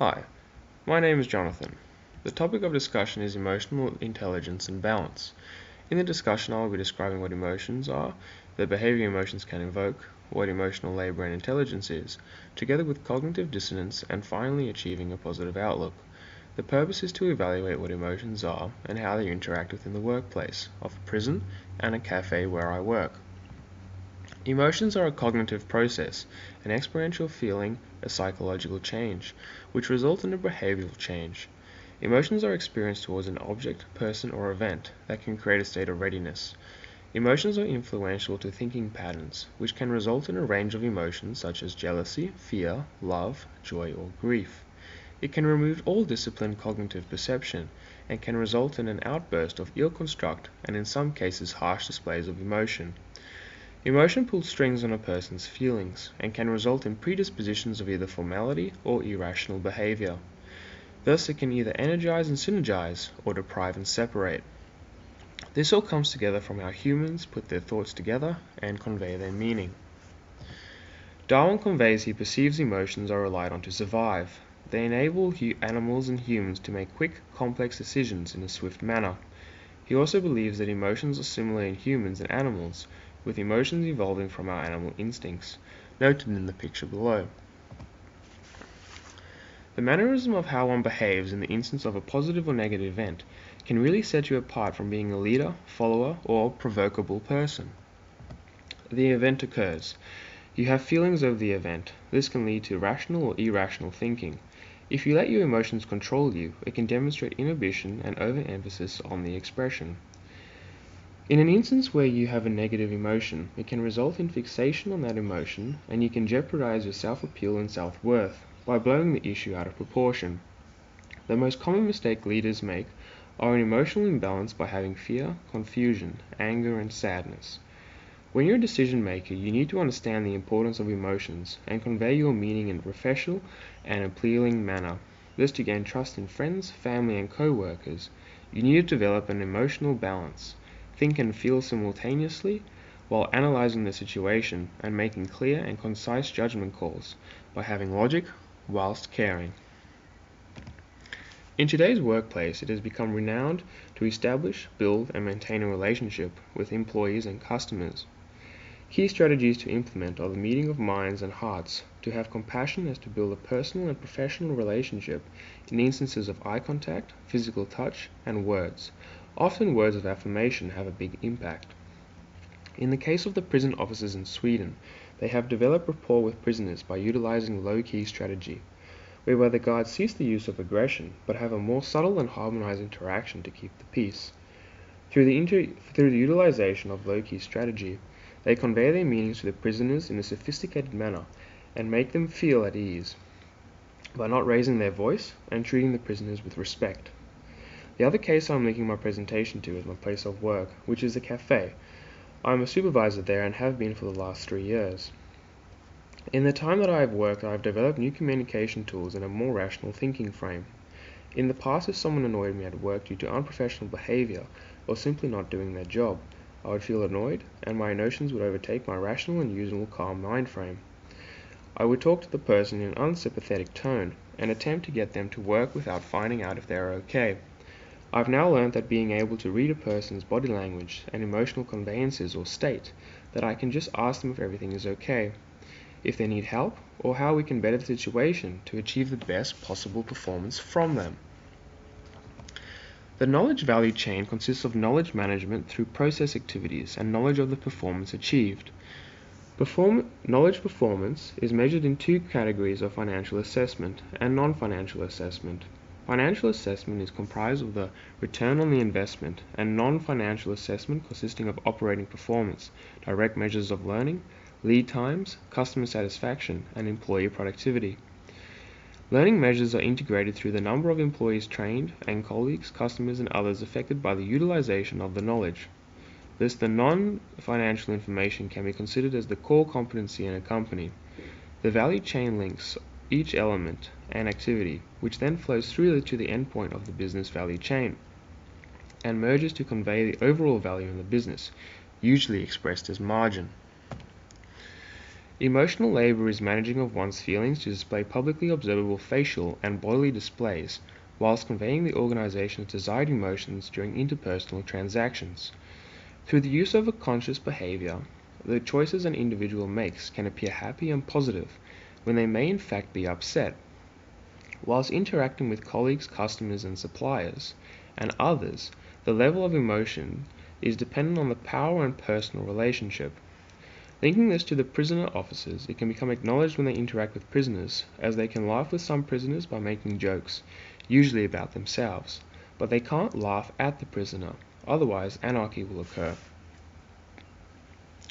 Hi, my name is Jonathan. The topic of discussion is emotional intelligence and balance. In the discussion, I will be describing what emotions are, the behavior emotions can invoke, what emotional labor and intelligence is, together with cognitive dissonance, and finally achieving a positive outlook. The purpose is to evaluate what emotions are and how they interact within the workplace, of a prison, and a cafe where I work. Emotions are a cognitive process, an experiential feeling, a psychological change, which result in a behavioral change. Emotions are experienced towards an object, person, or event that can create a state of readiness. Emotions are influential to thinking patterns, which can result in a range of emotions such as jealousy, fear, love, joy, or grief. It can remove all disciplined cognitive perception and can result in an outburst of ill-construct and in some cases harsh displays of emotion. Emotion pulls strings on a person's feelings and can result in predispositions of either formality or irrational behavior. Thus, it can either energize and synergize or deprive and separate. This all comes together from how humans put their thoughts together and convey their meaning. Darwin conveys he perceives emotions are relied on to survive. They enable animals and humans to make quick, complex decisions in a swift manner. He also believes that emotions are similar in humans and animals, with emotions evolving from our animal instincts, noted in the picture below. The mannerism of how one behaves in the instance of a positive or negative event can really set you apart from being a leader, follower, or provocable person. The event occurs. You have feelings over the event. This can lead to rational or irrational thinking. If you let your emotions control you, it can demonstrate inhibition and overemphasis on the expression. In an instance where you have a negative emotion, it can result in fixation on that emotion, and you can jeopardize your self-appeal and self-worth by blowing the issue out of proportion. The most common mistake leaders make are an emotional imbalance by having fear, confusion, anger, and sadness. When you're a decision maker, you need to understand the importance of emotions and convey your meaning in a professional and appealing manner. This to gain trust in friends, family, and co-workers, you need to develop an emotional balance. Think and feel simultaneously while analyzing the situation and making clear and concise judgment calls by having logic whilst caring. In today's workplace, it has become renowned to establish, build, and maintain a relationship with employees and customers. Key strategies to implement are the meeting of minds and hearts, to have compassion as to build a personal and professional relationship in instances of eye contact, physical touch, and words. Often words of affirmation have a big impact. In the case of the prison officers in Sweden, they have developed rapport with prisoners by utilizing low-key strategy, whereby the guards cease the use of aggression but have a more subtle and harmonized interaction to keep the peace. Through the utilization of low-key strategy, they convey their meanings to the prisoners in a sophisticated manner and make them feel at ease by not raising their voice and treating the prisoners with respect. The other case I'm linking my presentation to is my place of work, which is a cafe. I'm a supervisor there and have been for the last 3 years. In the time that I have worked, I have developed new communication tools and a more rational thinking frame. In the past, if someone annoyed me at work due to unprofessional behavior or simply not doing their job, I would feel annoyed and my emotions would overtake my rational and usual calm mind frame. I would talk to the person in an unsympathetic tone and attempt to get them to work without finding out if they are okay. I've now learned that being able to read a person's body language and emotional conveyances or state, that I can just ask them if everything is okay, if they need help, or how we can better the situation to achieve the best possible performance from them. The knowledge value chain consists of knowledge management through process activities and knowledge of the performance achieved. Knowledge performance is measured in two categories of financial assessment and non-financial assessment. Financial assessment is comprised of the return on the investment, and non-financial assessment consisting of operating performance, direct measures of learning, lead times, customer satisfaction, and employee productivity. Learning measures are integrated through the number of employees trained and colleagues, customers, and others affected by the utilization of the knowledge. Thus, the non-financial information can be considered as the core competency in a company. The value chain links each element and activity, which then flows through to the endpoint of the business value chain, and merges to convey the overall value in the business, usually expressed as margin. Emotional labor is managing of one's feelings to display publicly observable facial and bodily displays, whilst conveying the organization's desired emotions during interpersonal transactions. Through the use of a conscious behavior, the choices an individual makes can appear happy and positive, when they may in fact be upset. Whilst interacting with colleagues, customers and suppliers, and others, the level of emotion is dependent on the power and personal relationship. Linking this to the prisoner officers, it can become acknowledged when they interact with prisoners, as they can laugh with some prisoners by making jokes, usually about themselves, but they can't laugh at the prisoner, otherwise anarchy will occur.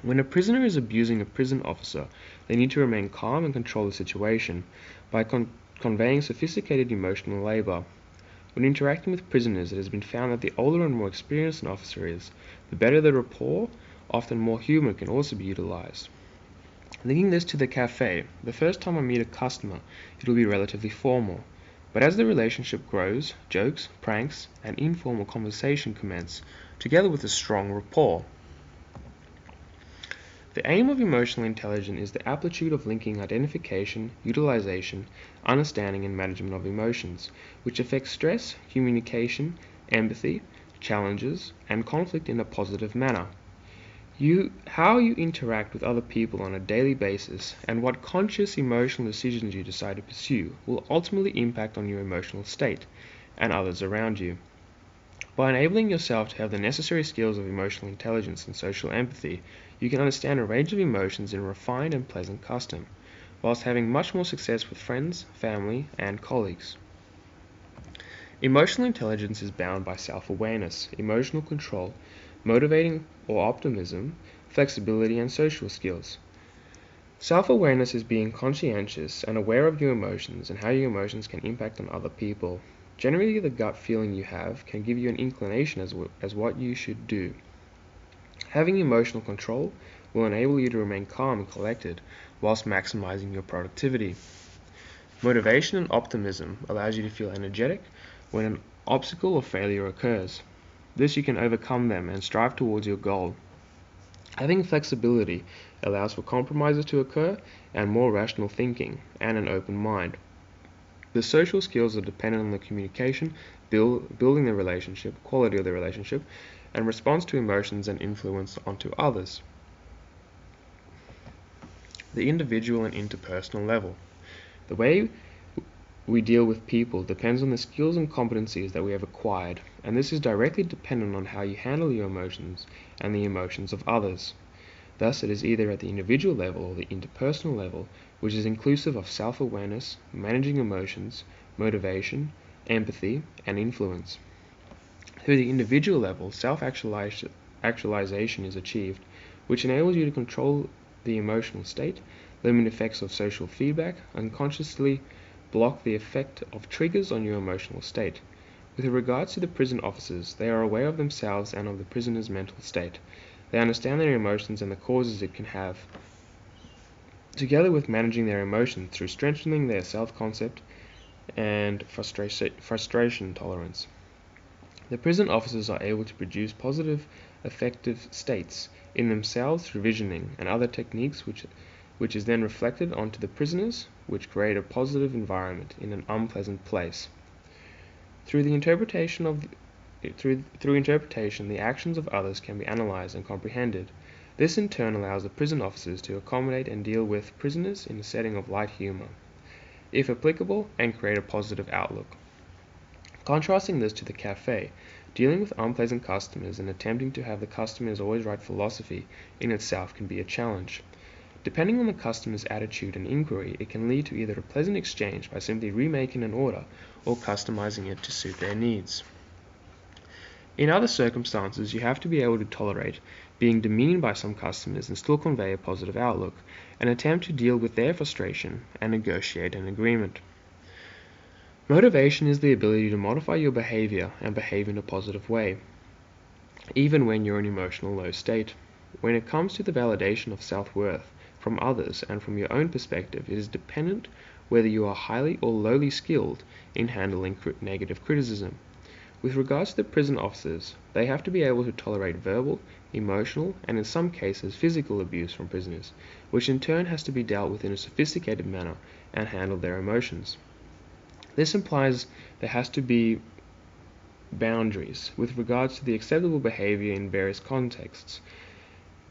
When a prisoner is abusing a prison officer, they need to remain calm and control the situation by conveying sophisticated emotional labor. When interacting with prisoners, it has been found that the older and more experienced an officer is, the better the rapport. Often more humor can also be utilized. Linking this to the cafe, the first time I meet a customer, it will be relatively formal. But as the relationship grows, jokes, pranks, and informal conversation commence, together with a strong rapport. The aim of emotional intelligence is the aptitude of linking identification, utilization, understanding, and management of emotions, which affects stress, communication, empathy, challenges, and conflict in a positive manner. How you interact with other people on a daily basis and what conscious emotional decisions you decide to pursue will ultimately impact on your emotional state and others around you. By enabling yourself to have the necessary skills of emotional intelligence and social empathy, you can understand a range of emotions in a refined and pleasant custom, whilst having much more success with friends, family, and colleagues. Emotional intelligence is bound by self-awareness, emotional control, motivating or optimism, flexibility, and social skills. Self-awareness is being conscientious and aware of your emotions and how your emotions can impact on other people. Generally, the gut feeling you have can give you an inclination as what you should do. Having emotional control will enable you to remain calm and collected whilst maximizing your productivity. Motivation and optimism allows you to feel energetic when an obstacle or failure occurs. This you can overcome them and strive towards your goal. Having flexibility allows for compromises to occur and more rational thinking and an open mind. The social skills are dependent on the communication, building the relationship, quality of the relationship, and response to emotions and influence onto others. The individual and interpersonal level. The way we deal with people depends on the skills and competencies that we have acquired, and this is directly dependent on how you handle your emotions and the emotions of others. Thus, it is either at the individual level or the interpersonal level, which is inclusive of self-awareness, managing emotions, motivation, empathy, and influence. Through the individual level, self-actualization is achieved, which enables you to control the emotional state, limit effects of social feedback, and consciously block the effect of triggers on your emotional state. With regards to the prison officers, they are aware of themselves and of the prisoner's mental state. They understand their emotions and the causes it can have, together with managing their emotions through strengthening their self-concept and frustration tolerance. The prison officers are able to produce positive, effective states in themselves through visioning and other techniques which is then reflected onto the prisoners, which create a positive environment in an unpleasant place. Through interpretation, the actions of others can be analyzed and comprehended. This in turn allows the prison officers to accommodate and deal with prisoners in a setting of light humor, if applicable, and create a positive outlook. Contrasting this to the cafe, dealing with unpleasant customers and attempting to have the customer is always right philosophy in itself can be a challenge. Depending on the customer's attitude and inquiry, it can lead to either a pleasant exchange by simply remaking an order or customizing it to suit their needs. In other circumstances, you have to be able to tolerate being demeaned by some customers and still convey a positive outlook, and attempt to deal with their frustration and negotiate an agreement. Motivation is the ability to modify your behavior and behave in a positive way, even when you're in an emotional low state. When it comes to the validation of self-worth from others and from your own perspective, it is dependent whether you are highly or lowly skilled in handling negative criticism. With regards to the prison officers, they have to be able to tolerate verbal, emotional, and in some cases physical abuse from prisoners, which in turn has to be dealt with in a sophisticated manner and handle their emotions. This implies there has to be boundaries with regards to the acceptable behavior in various contexts.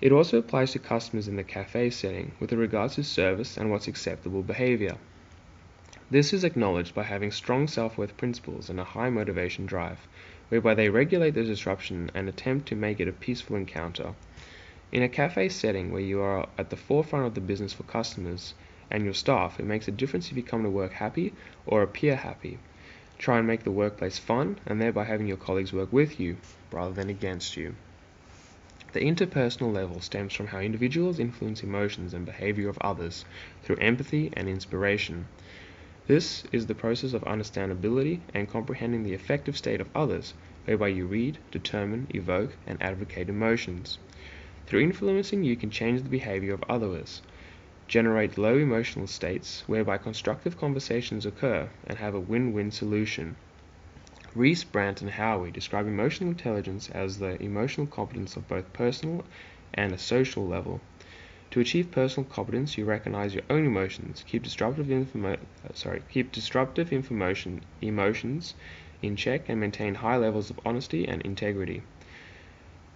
It also applies to customers in the cafe setting with regards to service and what's acceptable behavior. This is acknowledged by having strong self-worth principles and a high motivation drive, whereby they regulate the disruption and attempt to make it a peaceful encounter. In a cafe setting where you are at the forefront of the business for customers and your staff, it makes a difference if you come to work happy or appear happy. Try and make the workplace fun, and thereby having your colleagues work with you rather than against you. The interpersonal level stems from how individuals influence emotions and behavior of others through empathy and inspiration. This is the process of understandability and comprehending the affective state of others, whereby you read, determine, evoke, and advocate emotions. Through influencing, you can change the behavior of others, generate low emotional states, whereby constructive conversations occur and have a win-win solution. Rees, Brandt, and Howey describe emotional intelligence as the emotional competence of both personal and a social level. To achieve personal competence, you recognize your own emotions, keep disruptive emotions in check, and maintain high levels of honesty and integrity.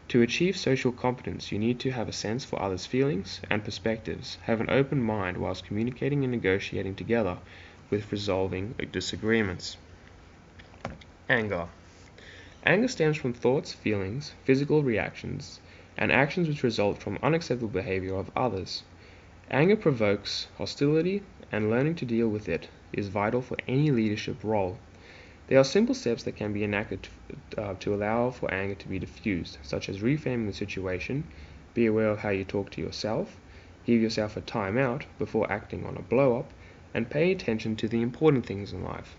To achieve social competence, you need to have a sense for others' feelings and perspectives, have an open mind whilst communicating and negotiating together with resolving disagreements. Anger. Anger stems from thoughts, feelings, physical reactions, and actions which result from unacceptable behavior of others. Anger provokes hostility, and learning to deal with it is vital for any leadership role. There are simple steps that can be enacted to allow for anger to be diffused, such as reframing the situation, be aware of how you talk to yourself, give yourself a time out before acting on a blow-up, and pay attention to the important things in life.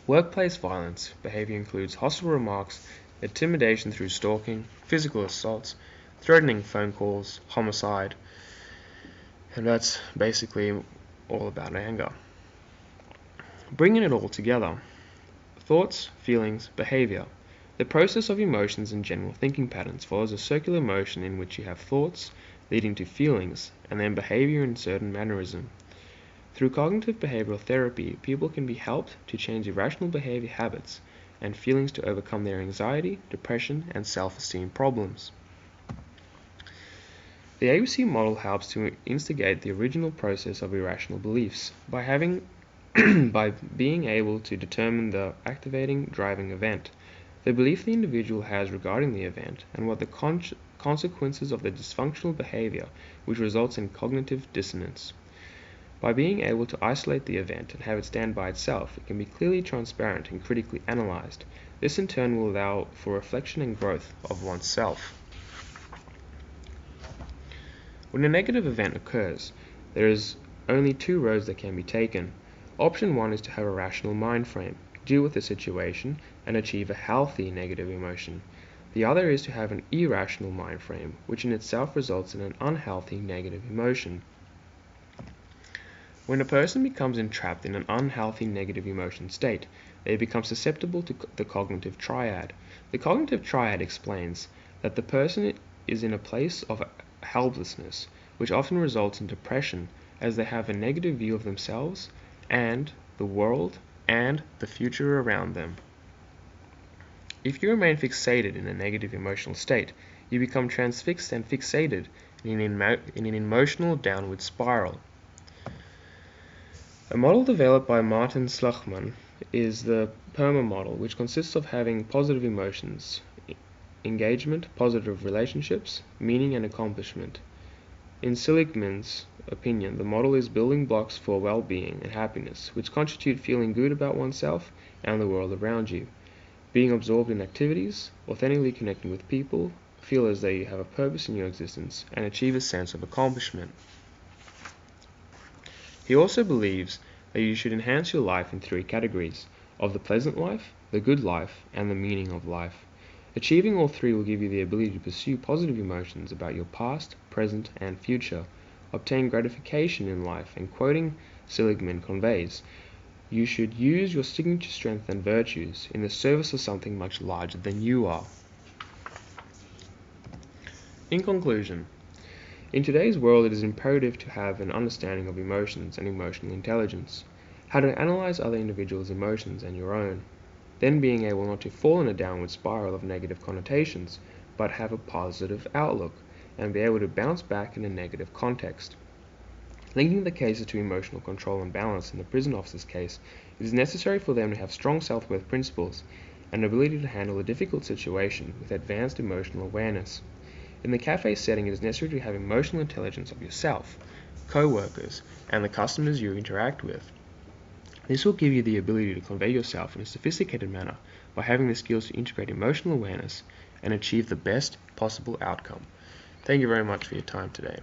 Workplace violence behavior includes hostile remarks, intimidation through stalking, physical assaults, threatening phone calls, homicide, and that's basically all about anger. Bringing it all together. Thoughts, feelings, behavior. The process of emotions and general thinking patterns follows a circular motion in which you have thoughts leading to feelings and then behavior in certain mannerism. Through cognitive behavioral therapy, people can be helped to change irrational behavior habits and feelings to overcome their anxiety, depression, and self-esteem problems. The ABC model helps to instigate the original process of irrational beliefs by being able to determine the activating driving event, the belief the individual has regarding the event, and what the consequences of the dysfunctional behavior which results in cognitive dissonance. By being able to isolate the event and have it stand by itself, it can be clearly transparent and critically analyzed. This in turn will allow for reflection and growth of oneself. When a negative event occurs, there is only two roads that can be taken. Option 1 is to have a rational mind frame, deal with the situation, and achieve a healthy negative emotion. The other is to have an irrational mind frame, which in itself results in an unhealthy negative emotion. When a person becomes entrapped in an unhealthy negative emotion state, they become susceptible to the cognitive triad. The cognitive triad explains that the person is in a place of helplessness, which often results in depression as they have a negative view of themselves and the world and the future around them. If you remain fixated in a negative emotional state, you become transfixed and fixated in an emotional downward spiral. A model developed by Martin Seligman is the PERMA model, which consists of having positive emotions, engagement, positive relationships, meaning and accomplishment. In Seligman's opinion, the model is building blocks for well-being and happiness, which constitute feeling good about oneself and the world around you, being absorbed in activities, authentically connecting with people, feel as though you have a purpose in your existence, and achieve a sense of accomplishment. He also believes that you should enhance your life in three categories: of the pleasant life, the good life, and the meaning of life. Achieving all three will give you the ability to pursue positive emotions about your past, present, and future, obtain gratification in life, and quoting Seligman conveys, You should use your signature strengths and virtues in the service of something much larger than you are. In conclusion, in today's world it is imperative to have an understanding of emotions and emotional intelligence, how to analyze other individuals' emotions and your own, then being able not to fall in a downward spiral of negative connotations, but have a positive outlook, and be able to bounce back in a negative context. Linking the cases to emotional control and balance in the prison officer's case, it is necessary for them to have strong self-worth principles and ability to handle a difficult situation with advanced emotional awareness. In the cafe setting, it is necessary to have emotional intelligence of yourself, co-workers, and the customers you interact with. This will give you the ability to convey yourself in a sophisticated manner by having the skills to integrate emotional awareness and achieve the best possible outcome. Thank you very much for your time today.